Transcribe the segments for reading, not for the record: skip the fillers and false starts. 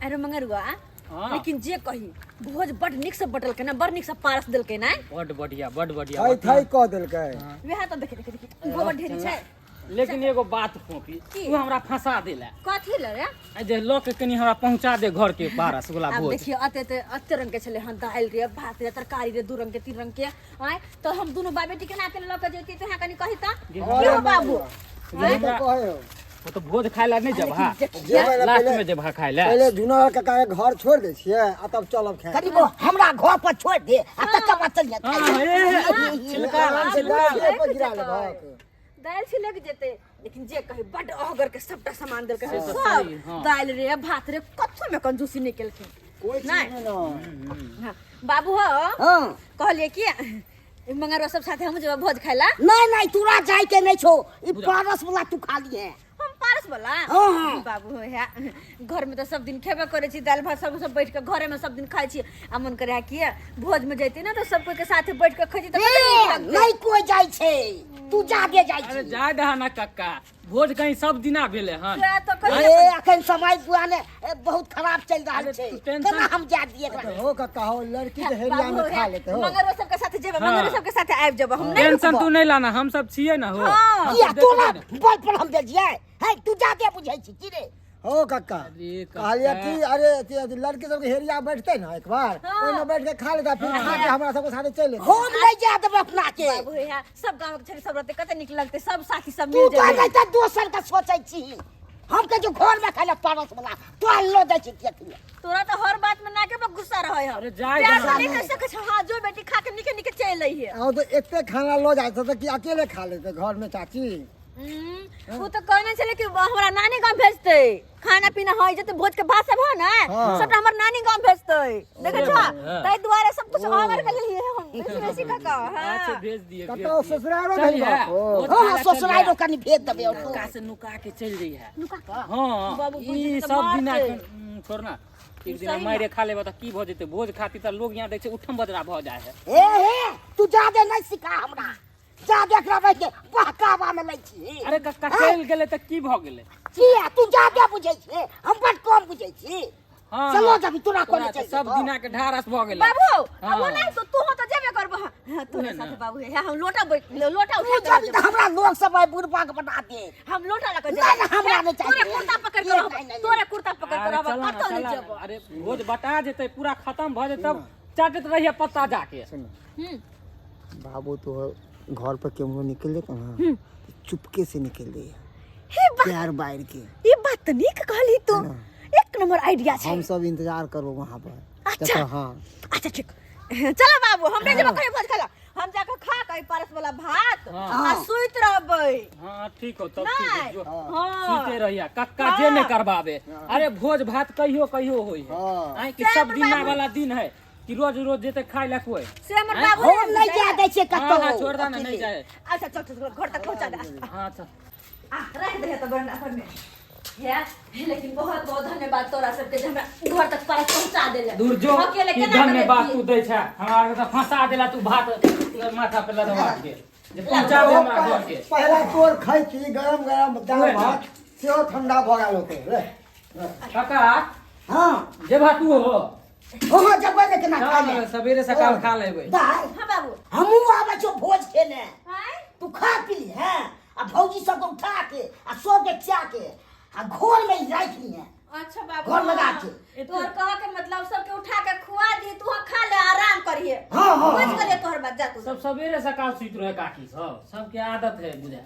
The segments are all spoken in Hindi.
अरे मंगरुआ हाँ। लेकिन जे कही भोज बड निक से बटल के ना बड़ निक से पारस देल के ना बड बढ़िया थई थई क देलकै वेहा तो देखे गोबर ढेरी छै लेकिन एगो बात खोपी की? तू हमरा फंसा देला कथी ल रे आ जे लोग के कनी हमरा पहुंचा दे घर के पारस वाला अब भोज देखियो अते रंग के छले हन दाल रे भात रे तरकारी रे दू रंग के तीन रंग के आय तो हम दोनों बाबे टी के नाते ल के जेती तो कनी कही त अरे क्यों बाबू ये तो कहे हो वो तो भोज खाए ला नहीं जब हाँ जेबै लास्ट पहिले- में जब हाँ खाए ला पहले झुना काका के घर छोड़ दे छियै आ तब चलब खाए कनी को हमरा घर पर छोड़ दे आ तब चल जा छिलका ये पर गिरा ले भाग दाल छिलक जेते लेकिन जे कही बड अहगर के सबटा सामान देल के से तो सब सही, हाँ। दाल रे भात रे कथो में कंजूसी निकल के कोई चीज नहीं। में ना हाँ, बाबू हो हां कहलिए कि मंगरवा सब साथे हम जब भोज खाइला नहीं नहीं तोरा जाय के नहीं छो ई पारस वाला तू खा लिए हम पारस वाला हाँ। बाबू हो या घर में तो सब दिन खेबे करे छी दाल भात सब बैठ के घरे में सब दिन खाई छी आ मन करे है कि भोज में जैती ना तो सब कोई के साथे बैठ के खैती तो कते नीक लगतै। नहीं कोई जाय छे तू जा दे जाय अरे छे जा दहा ना कक्का भोज कहीं सब दिना भेले हन तोरा तो अरे कहिए अखन समय पुराने बहुत खराब चल रहा अरे छे तू टेंशन- केना हम जा दिए एकरा? हो काका हो लड़की के हेरिया बाबू में खा लेते हो मंगरवा सब के साथे जेबे हाँ। मंगरवा सब के साथे आबि जेबे हम नहीं टेंशन रुकबो। तू नहीं लाना हम सब छिए ना हो हाँ। हम किया सब तोरा देखबे ना। बोल पर हम भेजिए है तू जा दे बुझै छी की रे हो काका अरे कहलिए कक्का। कि अरे लड़की सब के हेरिया बैठते ना एक बार हाँ। ओइ में बैठ के खा लेता फिर खा के हमरा सब के साथे चले हम नहीं जा देब अपना के बाबू है सब गांव के छड़ी सब रहते कते निक लगते सब साथी सब तू मिल तो जाए नहीं तो दोसर का सोचै छी हम के जो घर में खाले पारस वाला तो लो दे छी के तोरा तो हर बात में नाके पर गुस्सा रहे है अरे जाए प्यार दहा से नहीं कह सके छ हां जो बेटी खा के निके निके चल रही है आओ तो इतने खाना लो जाए तो कि अकेले खा लेते घर में चाची वो तो कहने चले कि हमरा नानी गांव भेजते खाना पीना होई जते भोज के भात सब हो ना हाँ। सब हमर नानी गांव भेजते देखे छ हाँ। तै द्वारे सब कुछ हमर के लिए हम बेसी काका अच्छा हां भेज दिए भेज काका दिए। ससुरालो चल नहीं या, बाप हो। भोज हां खाए ला चल ससुराल या। कनी भेज देबे और नुका से नुका के चल रही है नुका हाँ बाबू ई बुझी तो सब मार दिना दे। छोड़ ना एक दिन सही मारे खा लेबा त की भ जेते भोज खाती त लोग यहाँ देखे उठम बजरा भ जाए है ए तू जा दे नहीं सिखा हमरा जा देख रहा के बहकावा में लै छी अरे कक्का चल गेले त की भ गेले किया तू जा दे बुझै छी हम बड कम बुझै छी हाँ चलो जब तोरा कोने तोरा चल त सब दिना के ढारस भ गेले बाबू हाँ। अब नहीं तो तू हो तो जेबे करबो हां तोरे साथे बाबू है हम लोटा लोटा तू उठा जब त हमरा लोग सब बुढ़बा के बना दे हम लोटा लगा नहीं, नहीं, हमरा नहीं चाहिए। तोरे कुर्ता पकड़ के नहीं, रहब नहीं, नहीं। तोरे कुर्ता पकड़ के अरे रहब चल ना, कतौ नहीं चल ना। जेबो अरे भोज बटा जेते पूरा खत्म भ जेते तब चाटत रहिए पत्ता जाके बाबू तो घर पर केमो निकल जाता ना चुपके से निकल दे हे बा प्यार बाहर के ये बात तो नहीं कहली तू हाँ। एक नंबर आइडिया छे हम सब इंतजार करो वहाँ पर अच्छा। देखो, हाँ अच्छा ठीक चलो बाबू हम नहीं जेबो कहीं भोज खाला हम जाके खा के पारस वाला भात हाँ। आ सुइत रहबै हां ठीक हो तब ठीक है नहीं जो हां सुते रहिया कक्का जे ने करबावे अरे भोज भात कहियो कहियो होई है हाँ। आई कि सब दिना वाला दिन है कि रोज रोज जेते खाए ला कोई से हमर हैं? बाबू हम नहीं जा दे छी हां कतो हां छोड़ दा ना नहीं जाए अच्छा चल चल घर तक पहुंचा दे हां अच्छा आ रह दे तो बरना पर में या लेकिन बहुत बहुत धन्यवाद तोरा सबके जे हमरा घर तक पारस पहुंचा देले दूर जो अकेले ई केना धन्यवाद करती? तू दै छै हमरा के त फंसा देला तू भात माथा पे लदवा के जे पहुंचाबे हमरा घर के पहला तोर खाई थी गरम गरम दाल उहे ना। भात सेहो ठंडा भ गेल होते रे कक्का हां जे भात तू हो हो जब ने केना खा ले चल सवेरे सकाल खा लेबै दाई हां बाबू हमू आबे छो भोज खेने हाय तू खा पी ली है आ भौजी सब को उठा के आ सो के चा के आ घर में राख ली है अच्छा बाबू घर लगा के। तोहर कह के मतलब सबके उठा के खुआ दी तू खा ले आराम करिए हाँ, हाँ, बुझ हाँ। गेले तोहर बात जा तू सब सवेरे सकाल सुइत रहे काकी सब सबके आदत है बुझा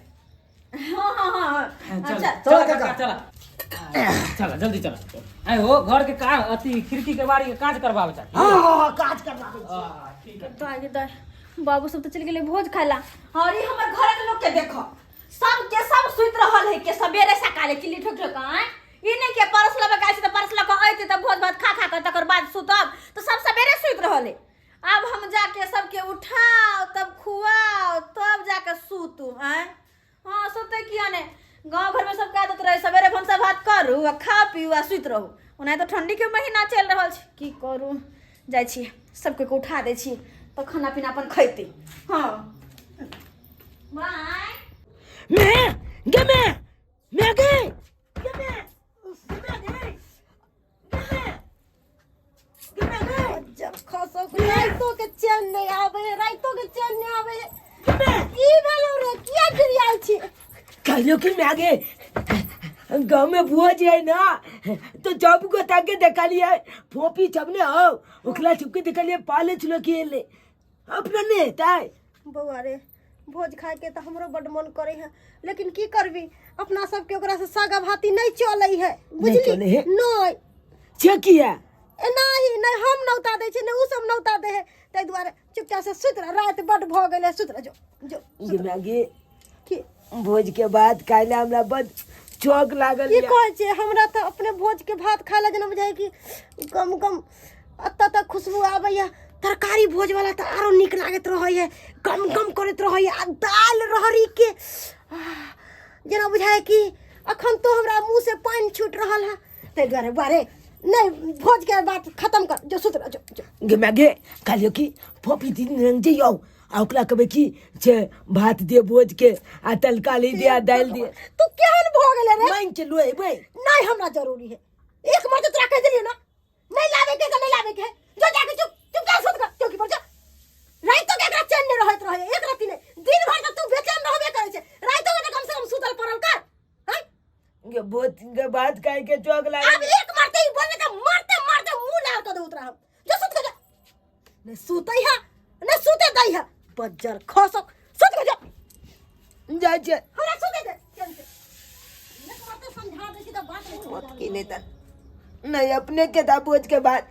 हां हां हां चल अच्छा चल काका चल चल जल्दी चल आइ हो घर के का अति खिड़की के बारी के काज करबावे चाही हां काज करवाबे छी ठीक है दाई दाई बाबू सब तो चल गेले भोज खाला और ये हमर घर के लोग के देखो सब के सब सुइत रहल है के सवेरे सकाले किली ठोक ठोक आए ई नहीं के परस लबे गाय से तो परस लक आइते तो भोज भात खा खा के तकर बाद सुतब तो सब सवेरे सुइत रहल है अब हम जाके सबके उठाओ तब खुआओ तब जाके सूतू हैं हां सोते किया ने गांव घर में सब का आदत रहे सवेरे भंसा भात करू आ खा पीऊ आ सुइत रहू ओना तो ठंडी के महीना चल रहल छै की करू जाय छी सबके को उठा दे छी तो खाना पीना अपन खैती हां बाय मैं गई मैं आवे है राइतो के चैन नहीं आवे है ई भेलो रे किया गिरियाल छी कहियो कि मैं आगे गाँव में बुआ जी है ना तो जब को ताके देखा लिया फोपी सबने हो उखला चुपके देखा लिया पाले चलो खेले अपना नहीं होता है बउआ रे भोज खाए के तो हमरो बड मन करे है लेकिन की करबी अपना सब के ओकरा से सागा भाती नहीं चले है नहीं चले बुझली है? नहीं छे किया नहीं नहीं हम नौता दे छे नहीं उ सब नौता दे है तै दुआरे चुपचाप से सुत रह रात बड भ गेले सुत रह जो ये मैं आगे की भोज के बाद काले हमरा बद चौक लागल की या। कहे छे हमरा तो अपने भोज के भात खाए ला जना बुझाई कि गम गम अत्ता तक खुशबू आवे है तरकारी भोज वाला तो आरो निक लागत रहे है गम गम करत रहे है आ दाल रहरी के जना बुझाए कि अखन तो हमरा मुंह से पानी छूट रहल है ते दुआरे बारे नहीं भोज के बात खत्म कर जो सुत रह जो गे मैगे कालियो की फोपी दिन रंग जे आओ आउकला कबे की छे भात दे भोज के आ तलकाली दे आ दाल दे तू केहन भ गेले रे मान चलो ए बे नहीं हमरा जरूरी है एक बार तो तोरा कह दिलियो ना नहीं लावे के नहीं लावे के जो जाके चुप क्या सुत कर चौकी पर जा रात तो केकरा चैन नहीं रहत रहे एक राती ने दिन भर तो तू बेचैन रहबे करे छे रात तो कम से कम सुतल पड़ल कर हैं गे भोज के बाद काहे के चौक लागल अब एक मारते ही बोलने का मारते मारते मुंह लाल कर दे उतरा हम जो सुत के जा ने सुतई है ने सुते दई है बज्जर खसक सुत के जा जा जा हमरा सुते दे चल से ने मारते समझा दे सीधा बात नहीं मत की लेता नहीं अपने के था भोज के बाद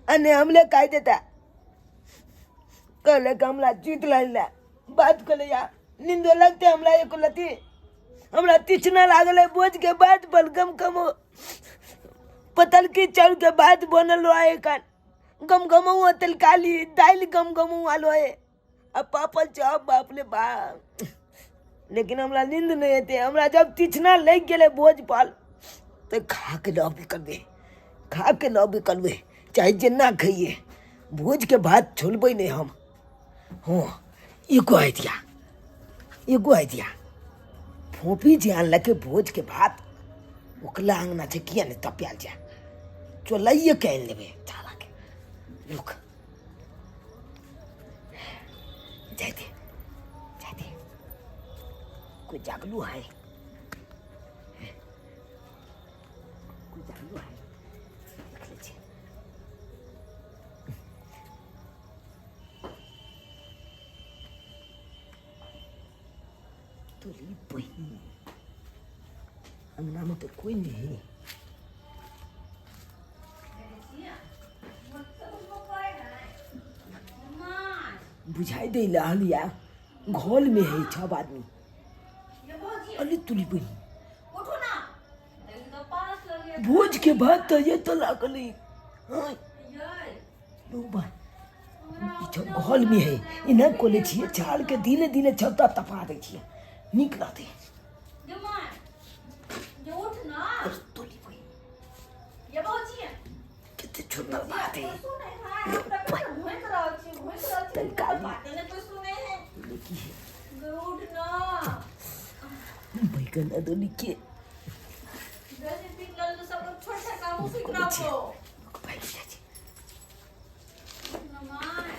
अने हमले काहे देता कल हमला जीत लाइला बात को ले या नींद लगते हमला एक लती हमरा तिछना लागल है भोज के बाद बलगम कम पतल की चाउर के बाद बनल है कान गम गमऊ तल काली दाल गम गमऊ आलो है अब पापल चाप बाप ले बाप लेकिन हमरा नींद नहीं आते हमरा जब तिछना लग गेले भोज पाल तो खा के लॉबी कर दे खा के लॉबी करबे चाहे जिन्ना खाइए भोज के बाद छोड़बे नहीं हम हो एगो आइडिया फोपी जे आन लगे भोज के बाद ओकला अंगना से किया ने तपियाल जा चलाइए कह लेबे चाला के रुक जाते कोई जागलू है देख लीजिए तुली बहन अंगना में तो कोई नहीं बुझाई दे लिया घोल में है 6 आदमी अरे तुली बहन उठो ना एकदम पास लगे भोज के बाद तो ये तो लागल हाँ ये लो बा घोल में है इन्हें कोले छिए छाड़ के धीरे धीरे छत्ता तपा दे छिए निक लाते जमाय जो उठ ना अरे तुली बहन ये बहुत ही है कितने छोटा बात है सुने हां घुमे करो बातें ने कोई सुने हैं उठ ना बैगन अदोनी के जैसे पिंगल तो सब लोग छोटे कामों से कराओ भाई जी नमाय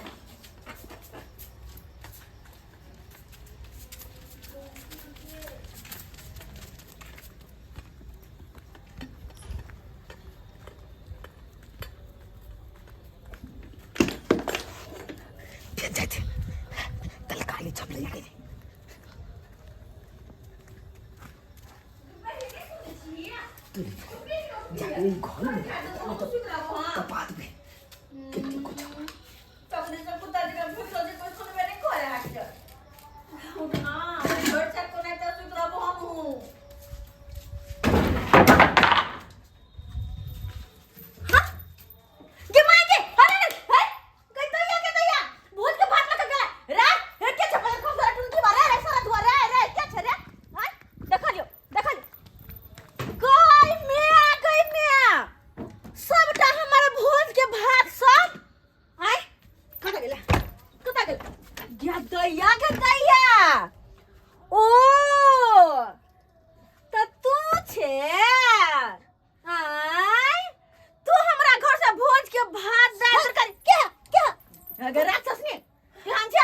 जाते कल काली छप ले गई जाने घर में कपात में कितने कुछ तबने से पुता जी का भूख लगे कोई सुन में नहीं करे हाथ उठना घर से को नहीं तो सुतरा हम हूं हां के मांगे अरे है कई तो या भूत के भात लग गया रे हे के छपल को जरा टुनकी मारे रे सारा दुआरे रे क्या छे रे हां देखा लियो गई मैं सबटा हमारे भोज के भात सब आय कता गेला गया ओ त तू छे आय तू हमरा घर से भोज के भात दाल तरकारी क्या अगर राक्षस ने ध्यान से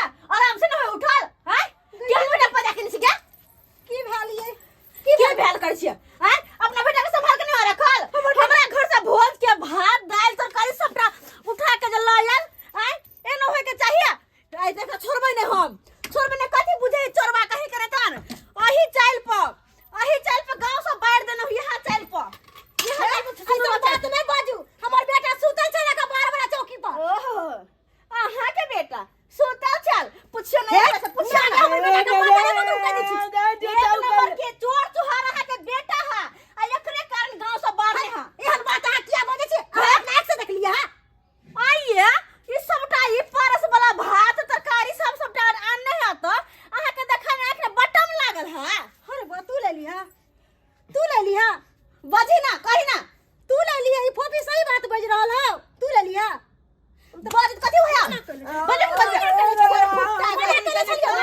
लिया बात कथी होया बोले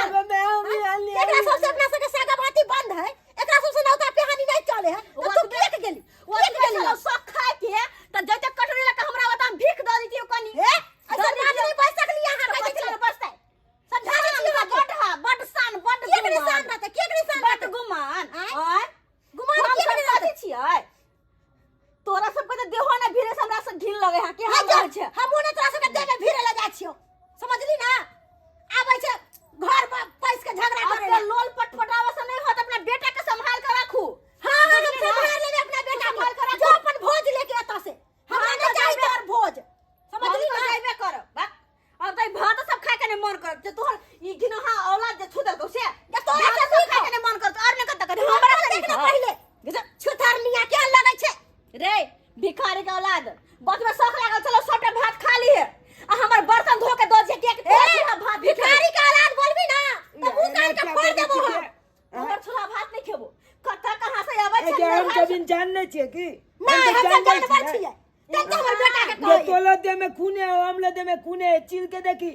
एकरा सबसे अपना सबके सागा बाती बंद है एकरा सबसे नौता कहानी नहीं चले है तो तू किया के गेली वो चलो सब खाए के त जते कटोरी लगा हमरा बता भीख द दी कनी ऐसा रात नहीं बैठ सकली यहां कैसे चलो बसते समझा नहीं बड़ शान बड़ केकरे शान रहते केकरे शान बड़ गुमान आय गुमान केकरे रहते छियै तोरा सब के देहो ना भीरे से हमरा से घिन लगे है कि हम छै हम ओने तोरा सबके देह में भीरे लगा छियो समझली ना आबै छै घर पर पैस के झगड़ा करे अपने लोल पटपटावा से नहीं होत अपना बेटा के संभाल के राखू हां हम संभाल लेबे अपना बेटा को जो अपन भोज लेके आता से हमरा नहीं चाहिए तोर भोज समझली ना जाइबे कर अब तई भात सब खाए के नहीं मन कर जे तोहर ई घिनहा औलाद जे छुदल तो से या तोरा सब खाए के नहीं मन कर और नहीं कर हमरा से देखना पहले छुथार लिया क्या लगे छै रे भिखारी के औलाद बस में शौक लागल चलो सबटा भात खा ली है आ हमर बर्तन धो के दो जे के भात भिखारी का औलाद बोलबी ना तो मुंह कान के फोड़ देबो हमर छोरा भात नहीं खेबो कथा कहां से आबै ए छै के हम कभी जानने छिए की नहीं हम जानवर छियै देख हमर बेटा के ये कहि तोला दे में खून है अमला दे में खून है चीर के देखी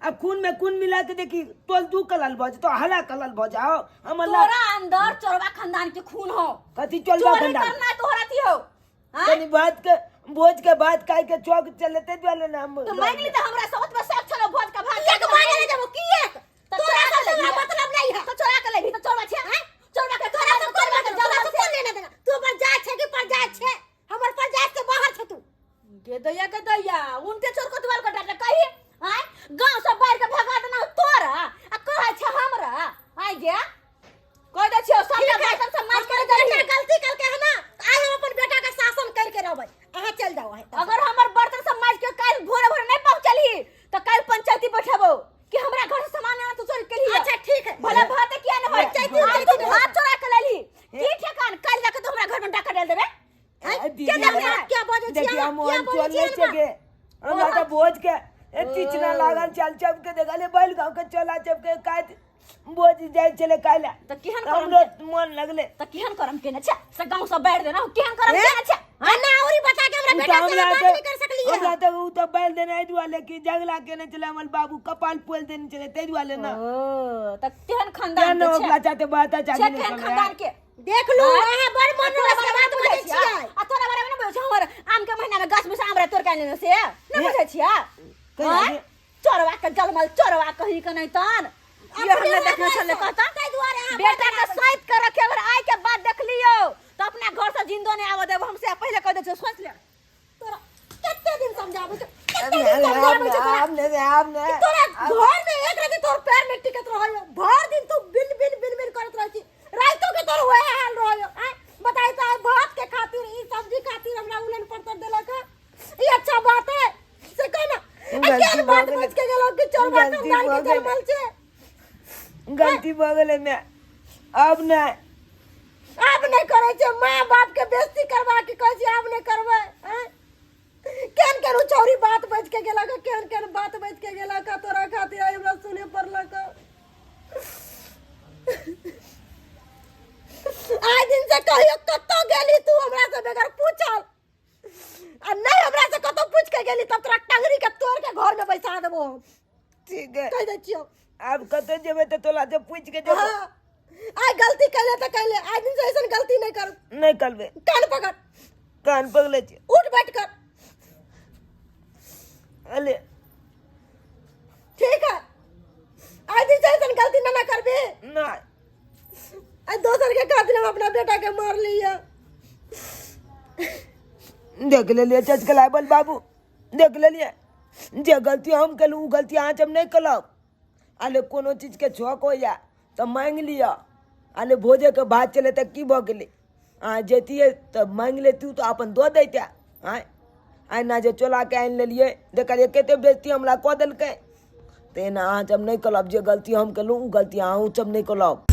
अब खून में खून मिला के देखी तोल दू कलल भज तो हला कलल भ जाओ हम तोरा अंदर चोरवा खानदान के खून हो कथी चलबा चोरी खंडा करना तोहरा थी हो तनी बात के भोज के बात काई के चौक चलते वाले ना हम तो मांग ली तो हमरा सबत में सब चलो भोज का भात एक मांगे ले देबो की एक तोरा से हमरा मतलब नहीं है तो चोरा के लेबी तो चोरवा छै हैं चोरवा के तोरा से करबा के जला से कोन लेना देना तू पर जाय छै कि पर जाय छै हमर पर जाय से बाहर छ तू के दैया उनके चोर को दुआर कटा कही हैं गांव सब बाहर के भगा देना तोरा आ कहै छै हमरा आइ गे कह दे छियो सब बर्तन सब माज कर दे गलती करके है ना आज हम अपन बेटा का शासन करके रहबै अहाँ चल जाओ है अगर हमर बर्तन सब माज के काल भोरे भोरे नहीं पहुंचली तो काल पंचायती बैठाबो कि हमरा घर से सामान आना तो चोरी के लिए अच्छा ठीक है भला भात किया न पंचायती तू भात चोरा के लेली की ठेकान काल जाके तो हमरा घर में डाका डाल देबे क्या बोझे देखिए हम चले छके हमरा तो भोज के तीचना लागल चल चप के देखले बैल गांव के चला चप के काट भोज जाय चले काला तो केहन हमरो मन लगले तो केहन करम केने छ से गांव से बैठ देना केहन करम केने छ ना औरी बता के हमरा बेटा से बात नहीं कर सकली है हमरा तो उ तो बैल देने आई दुआले की जगला केने चले हमर बाबू कपाल पोल देने चले ते दुआले ना ओ तो केहन खानदान केन के ओकला चाहते बात छ चाहते केहन खानदान के देख लो अहाँ बड़ मन से बात बुझै छियै आ तोरा बारे में न बुझै हमर आम के महीना में गाछ में से आम रे तोड़ के आने से न बुझै छियै चोरवा के जलमल चोरवा कहि के नहीं तन ये हमने देखने चले कहता बेटा के साइड के रखे अगर आय के बाद देख लियो तो अपना घर से जिंदो नहीं आवे देब हमसे पहले कह दे छ सोच ले तोरा कितने दिन समझाबे छ आपने तोरा घर में एक रति तोर पैर में टिकत रहयो भर दिन तू बिन बिन बिन बिन करत रहै छी राइतो के तोर होए हाल रहयो बताई तो भात के खातिर ई सब्जी खातिर हमरा उलन पड़तर देलक ई अच्छा बात है से कहना अकेले बात बच के गेलो कि चोर बात खानदान के जलमल छे गलती भ गेले मैं अब नहीं करे छे मां बाप के बेइज्जती करवा के कहै छी अब नहीं करबै केन केन चोरी बात बच के गेला का केन केन बात बच के गेला का तोरा खातिर हमरा सुने पड़ला का आज दिन से कहियो कतो गेली तू हमरा से बगैर पूछल आ नहीं हमरा से कतो पूछ के गेली तब तोरा टंगरी के तोड़ के घर में बैठा देबो ठीक है कह दे छियो अब कते जेबे तो तोला से पूछ के जेबे आई गलती कैले तो कैले आज दिन से ऐसा गलती नहीं कर नहीं करबे कान पकड़ कान पगले छे उठ बैठ कर अले ठीक है आज दिन से ऐसा गलती ना करबे ना आज दोसर के खातिर हम अपना बेटा के मार लिया देख ले लिए चचकला बोल बाबू देख ले लिए जे गलती हम कलू उ गलती आज हम नहीं कलब आले कोनो चीज के शौक हो या तो मांग लिया आले भोजे के बात चले तक की भ गेले जेतिए तो मांग ले तू तो अपन दो देता आय ना जे चोला के आन लेलिए देखलिए कते बेइज्जती हमरा क देलकै तेना आज हम नहीं कलब जे गलती हम कलू उ गलती अहाँ सब नहीं कलब